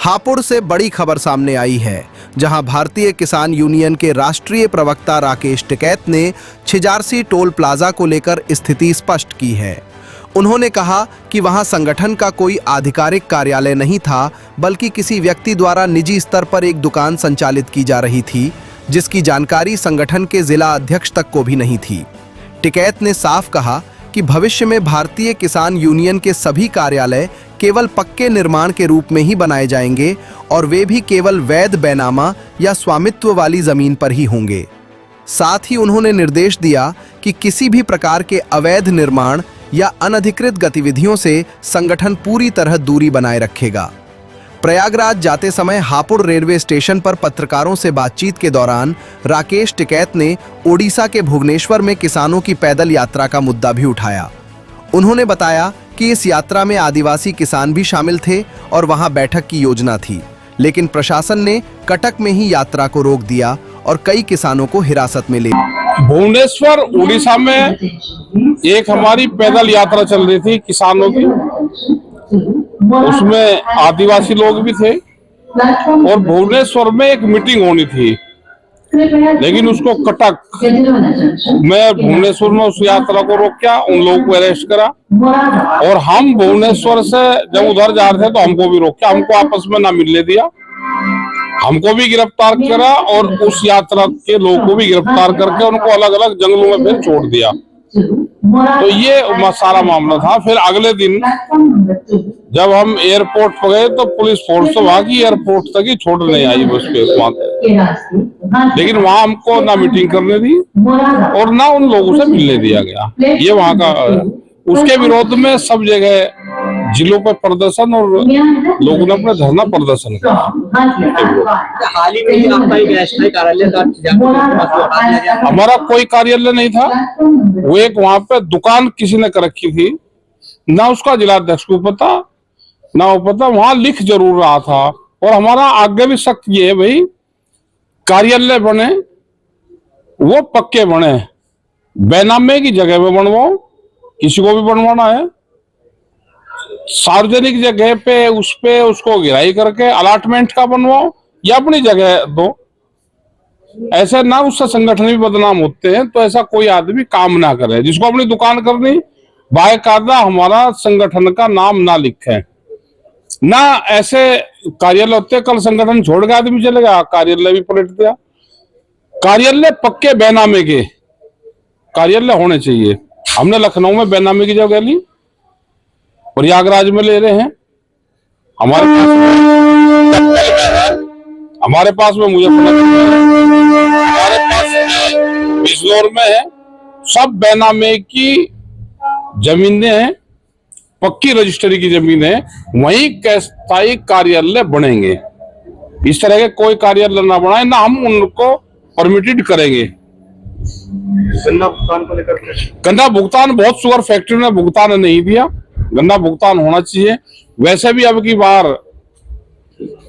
हापुड़ से बड़ी खबर सामने आई है, जहां भारतीय किसान यूनियन के राष्ट्रीय प्रवक्ता राकेश टिकैत ने छिजारसी टोल प्लाजा को लेकर स्थिति स्पष्ट की है। उन्होंने कहा कि वहां संगठन का कोई आधिकारिक कार्यालय नहीं था, बल्कि किसी व्यक्ति द्वारा निजी स्तर पर एक दुकान संचालित की जा रही थी, जिसकी जानकारी संगठन के जिला अध्यक्ष तक को भी नहीं थी। टिकैत ने साफ कहा कि भविष्य में भारतीय किसान यूनियन के सभी कार्यालय केवल पक्के निर्माण के रूप में ही बनाए जाएंगे और वे भी केवल वैध बैनामा या स्वामित्व वाली जमीन पर ही होंगे। साथ ही उन्होंने निर्देश दिया कि किसी भी प्रकार के अवैध निर्माण या अनधिकृत गतिविधियों से संगठन पूरी तरह दूरी बनाए रखेगा। प्रयागराज जाते समय हापुड़ रेलवे स्टेशन पर पत्रकारों से बातचीत के दौरान राकेश टिकैत ने ओडिशा के भुवनेश्वर में किसानों की पैदल यात्रा का मुद्दा भी उठाया। उन्होंने बताया कि इस यात्रा में आदिवासी किसान भी शामिल थे और वहां बैठक की योजना थी, लेकिन प्रशासन ने कटक में ही यात्रा को रोक दिया और कई किसानों को हिरासत में ले लिया। भुवनेश्वर उड़ीसा में एक हमारी पैदल यात्रा चल रही थी किसानों की, उसमें आदिवासी लोग भी थे और भुवनेश्वर में एक मीटिंग होनी थी, लेकिन उसको कटक में भुवनेश्वर में उस यात्रा को रोक किया, उन लोगों को अरेस्ट करा और हम भुवनेश्वर से जब उधर जा रहे थे तो हमको भी रोक किया, हमको आपस में ना मिलने दिया, हमको भी गिरफ्तार करा और उस यात्रा के लोगों को भी गिरफ्तार करके उनको अलग अलग जंगलों में फिर छोड़ दिया। तो ये सारा मामला था। फिर अगले दिन जब हम एयरपोर्ट पर गए तो पुलिस फोर्स तो वहां की एयरपोर्ट तक ही छोड़ नहीं आई बस पे वहां, लेकिन वहां हमको ना मीटिंग करने दी और ना उन लोगों से मिलने दिया गया। ये वहां का, उसके विरोध में सब जगह जिलों पर प्रदर्शन और लोगों ने अपना धरना प्रदर्शन किया। हाल ही में आपका एक अस्थायी कार्यालय था, हमारा कोई कार्यालय नहीं था, वो एक वहां पे दुकान किसी ने कर रखी थी, ना उसका जिलाध्यक्ष को पता ना वो पता, वहां लिख जरूर रहा था। और हमारा आगे भी शक ये है भाई, कार्यालय बने वो पक्के बने, बैनामे की जगह पे बनवाओ, किसी को भी बनवाना है सार्वजनिक जगह पे उस पे उसको गिराई करके अलॉटमेंट का बनवाओ या अपनी जगह दो, ऐसा ना उससे संगठन भी बदनाम होते हैं। तो ऐसा कोई आदमी काम ना करे, जिसको अपनी दुकान करनी बाकायदा हमारा संगठन का नाम ना लिखे, ना ऐसे कार्यालय होते। कल संगठन छोड़ के आदमी चले गया, कार्यालय भी पलट दिया। कार्यालय पक्के बैनामे के कार्यालय होने चाहिए। हमने लखनऊ में बैनामे की जगह ली, प्रयागराज में ले रहे हैं, हमारे पास में मुजफ्फरनगर में, हमारे पास बिजनौर में है, सब बैनामे की जमीनें हैं, पक्की रजिस्ट्री की जमीन है, वहीं स्थायी कार्यालय बनेंगे। इस तरह के कोई कार्यालय ना बनाए, ना हम उनको परमिटेड करेंगे। गन्ना भुगतान को लेकर गन्ना भुगतान बहुत शुगर फैक्ट्री ने भुगतान नहीं दिया, गन्ना भुगतान होना चाहिए। वैसे भी अब की बार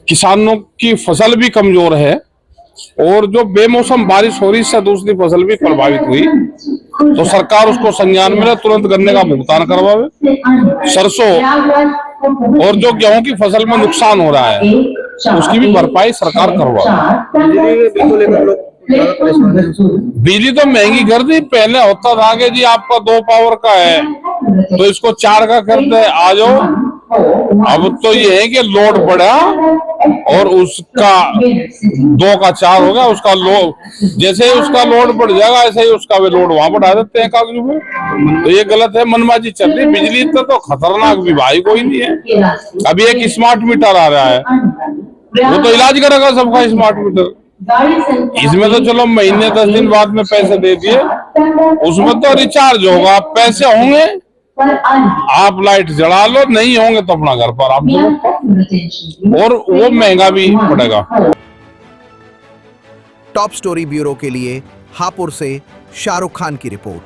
किसानों की फसल भी कमजोर है और जो बेमौसम बारिश हो रही है, दूसरी फसल भी प्रभावित हुई, तो सरकार उसको संज्ञान में ले, तुरंत गन्ने का भुगतान करवावे। सरसों और जो गेहूं की फसल में नुकसान हो रहा है उसकी भी भरपाई सरकार करवावे। बिजली तो महंगी कर दी, पहले होता था कि जी आपका 2 पावर का है तो इसको 4 का कर दे आ जाओ। अब तो ये है कि लोड बढ़ा और उसका 2 का 4 हो गया, उसका लोड जैसे ही उसका लोड बढ़ जाएगा ऐसे ही उसका भी लोड वहां बढ़ा देते हैं कागज में। तो ये गलत है, मनमाजी चल रही। बिजली तो खतरनाक भी भाई कोई नहीं है। अभी एक स्मार्ट मीटर आ रहा है, वो तो इलाज करेगा सबका स्मार्ट मीटर। इसमें तो चलो महीने 10 दिन बाद में पैसे दे दिए, उसमें तो रिचार्ज होगा, पैसे होंगे आप लाइट जला लो, नहीं होंगे तो अपना घर पर आप दो, और वो महंगा भी पड़ेगा। टॉप स्टोरी ब्यूरो के लिए हापुड़ से शाहरुख खान की रिपोर्ट।